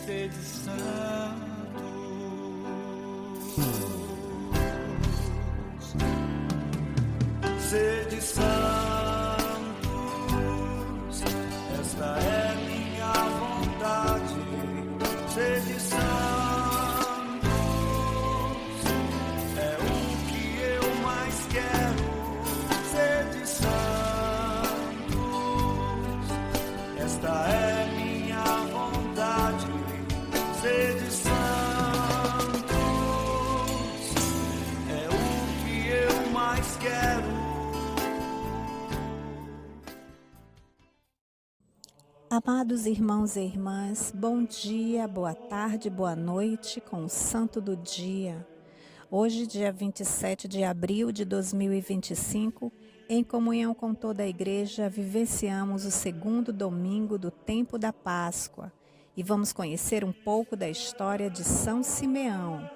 sede santos, sede santos, esta é minha vontade, sede santos, é o que eu mais quero, sede santos, esta é minha vontade, sede santos, é o que eu mais quero. Amados irmãos e irmãs, bom dia, boa tarde, boa noite com o Santo do Dia. Hoje, dia 27 de abril de 2025, em comunhão com toda a Igreja, vivenciamos o segundo domingo do tempo da Páscoa e vamos conhecer um pouco da história de São Simeão.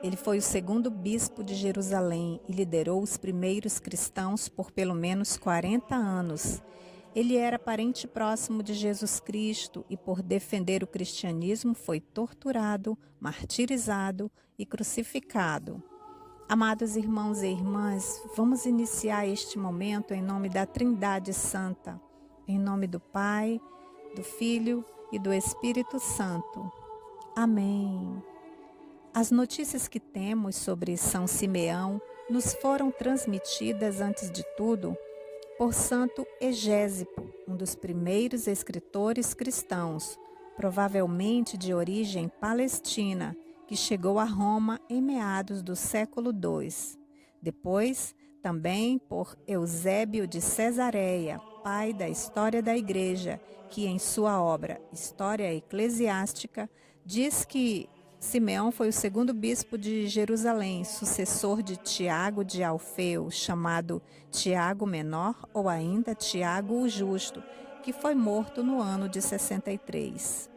Ele foi o segundo bispo de Jerusalém e liderou os primeiros cristãos por pelo menos 40 anos. Ele era parente próximo de Jesus Cristo e, por defender o cristianismo, foi torturado, martirizado e crucificado. Amados irmãos e irmãs, vamos iniciar este momento em nome da Trindade Santa, em nome do Pai, do Filho e do Espírito Santo. Amém. As notícias que temos sobre São Simeão nos foram transmitidas, antes de tudo, por Santo Egésipo, um dos primeiros escritores cristãos, provavelmente de origem palestina, que chegou a Roma em meados do século II. Depois, também por Eusébio de Cesareia, pai da História da Igreja, que em sua obra História Eclesiástica diz que Simeão foi o segundo bispo de Jerusalém, sucessor de Tiago de Alfeu, chamado Tiago Menor ou ainda Tiago o Justo, que foi morto no ano de 63.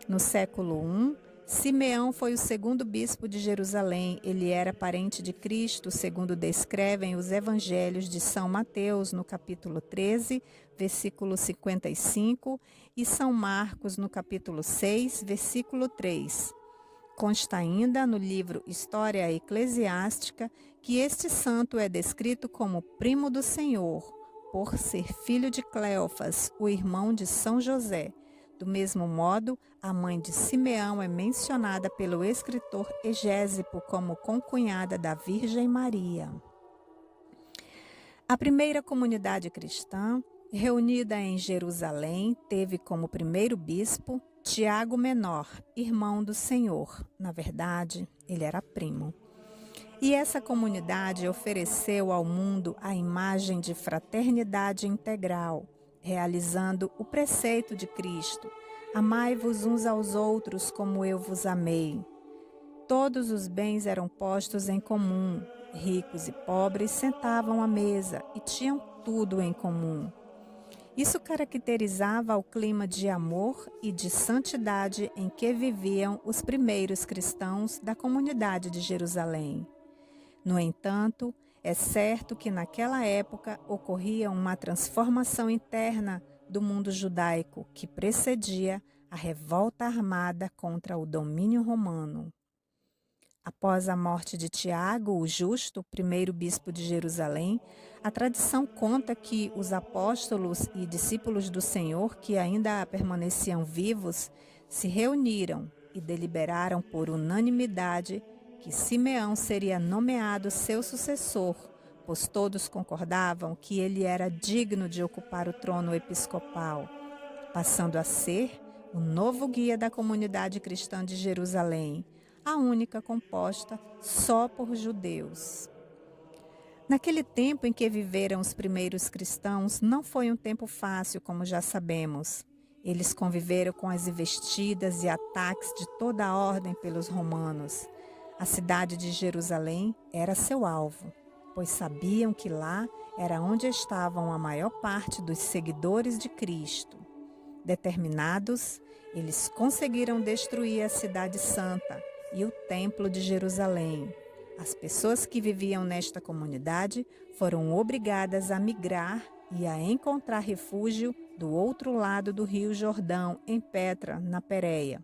No século I, Simeão foi o segundo bispo de Jerusalém. Ele era parente de Cristo, segundo descrevem os evangelhos de São Mateus, no capítulo 13, versículo 55, e São Marcos, no capítulo 6, versículo 3. Consta ainda no livro História Eclesiástica que este santo é descrito como primo do Senhor, por ser filho de Cleofas, o irmão de São José. Do mesmo modo, a mãe de Simeão é mencionada pelo escritor Egésipo como concunhada da Virgem Maria. A primeira comunidade cristã, reunida em Jerusalém, teve como primeiro bispo Tiago Menor, irmão do Senhor. Na verdade, ele era primo. E essa comunidade ofereceu ao mundo a imagem de fraternidade integral, realizando o preceito de Cristo: amai-vos uns aos outros como eu vos amei. Todos os bens eram postos em comum, ricos e pobres sentavam à mesa e tinham tudo em comum. Isso caracterizava o clima de amor e de santidade em que viviam os primeiros cristãos da comunidade de Jerusalém. No entanto, é certo que naquela época ocorria uma transformação interna do mundo judaico que precedia a revolta armada contra o domínio romano. Após a morte de Tiago, o Justo, primeiro bispo de Jerusalém, a tradição conta que os apóstolos e discípulos do Senhor, que ainda permaneciam vivos, se reuniram e deliberaram por unanimidade que Simeão seria nomeado seu sucessor, pois todos concordavam que ele era digno de ocupar o trono episcopal, passando a ser o novo guia da comunidade cristã de Jerusalém, a única composta só por judeus. Naquele tempo em que viveram os primeiros cristãos, não foi um tempo fácil, como já sabemos. Eles conviveram com as investidas e ataques de toda a ordem pelos romanos. A cidade de Jerusalém era seu alvo, pois sabiam que lá era onde estavam a maior parte dos seguidores de Cristo. Determinados, eles conseguiram destruir a cidade santa e o templo de Jerusalém. As pessoas que viviam nesta comunidade foram obrigadas a migrar e a encontrar refúgio do outro lado do rio Jordão, em Petra, na Pérea.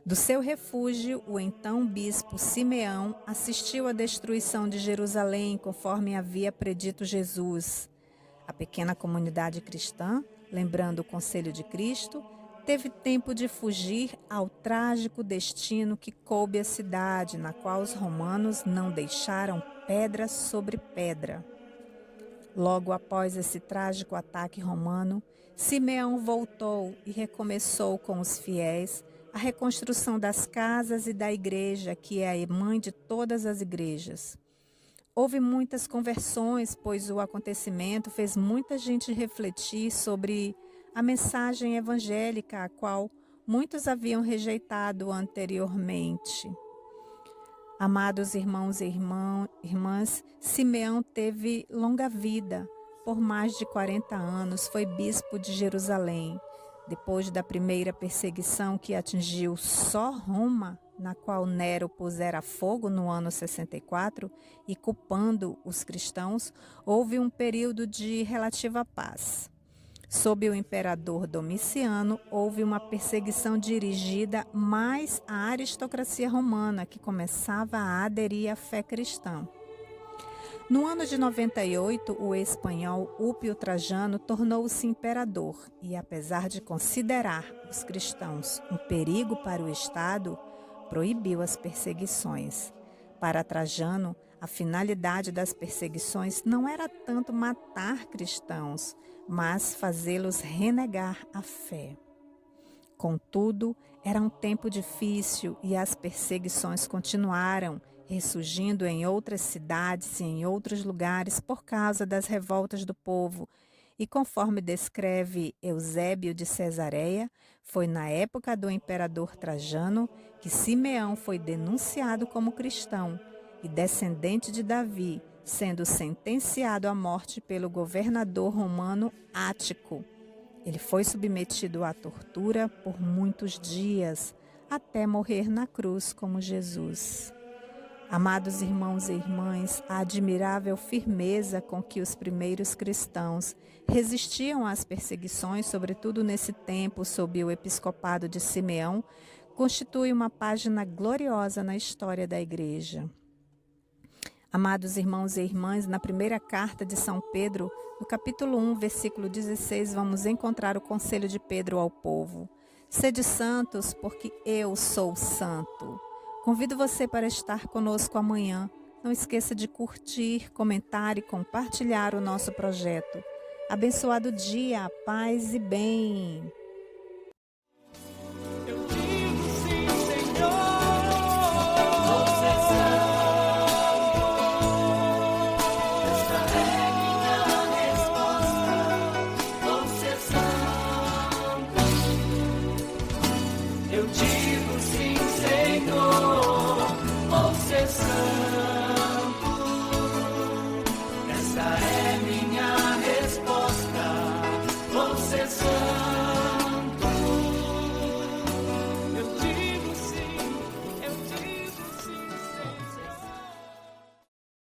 Do seu refúgio, o então bispo Simeão assistiu à destruição de Jerusalém, conforme havia predito Jesus. A pequena comunidade cristã, lembrando o conselho de Cristo, teve tempo de fugir ao trágico destino que coube à cidade, na qual os romanos não deixaram pedra sobre pedra. Logo após esse trágico ataque romano, Simeão voltou e recomeçou com os fiéis a reconstrução das casas e da igreja, que é a mãe de todas as igrejas. Houve muitas conversões, pois o acontecimento fez muita gente refletir sobre a mensagem evangélica, a qual muitos haviam rejeitado anteriormente. Amados irmãos e irmãs, Simeão teve longa vida. Por mais de 40 anos, foi bispo de Jerusalém. Depois da primeira perseguição que atingiu só Roma, na qual Nero pusera fogo no ano 64 e culpando os cristãos, houve um período de relativa paz. Sob o imperador Domiciano, houve uma perseguição dirigida mais à aristocracia romana, que começava a aderir à fé cristã. No ano de 98, o espanhol Úpio Trajano tornou-se imperador e, apesar de considerar os cristãos um perigo para o Estado, proibiu as perseguições. Para Trajano, a finalidade das perseguições não era tanto matar cristãos, mas fazê-los renegar a fé. Contudo, era um tempo difícil e as perseguições continuaram, ressurgindo em outras cidades e em outros lugares por causa das revoltas do povo. E conforme descreve Eusébio de Cesareia, foi na época do imperador Trajano que Simeão foi denunciado como cristão e descendente de Davi, sendo sentenciado à morte pelo governador romano Ático. Ele foi submetido à tortura por muitos dias, até morrer na cruz como Jesus. Amados irmãos e irmãs, a admirável firmeza com que os primeiros cristãos resistiam às perseguições, sobretudo nesse tempo sob o episcopado de Simeão, constitui uma página gloriosa na história da Igreja. Amados irmãos e irmãs, na primeira carta de São Pedro, no capítulo 1, versículo 16, vamos encontrar o conselho de Pedro ao povo. Sede santos, porque eu sou santo. Convido você para estar conosco amanhã. Não esqueça de curtir, comentar e compartilhar o nosso projeto. Abençoado dia, paz e bem. Eu digo sim, Senhor. Eu digo sim, Senhor, vou ser santo. Essa é minha resposta, vou ser santo.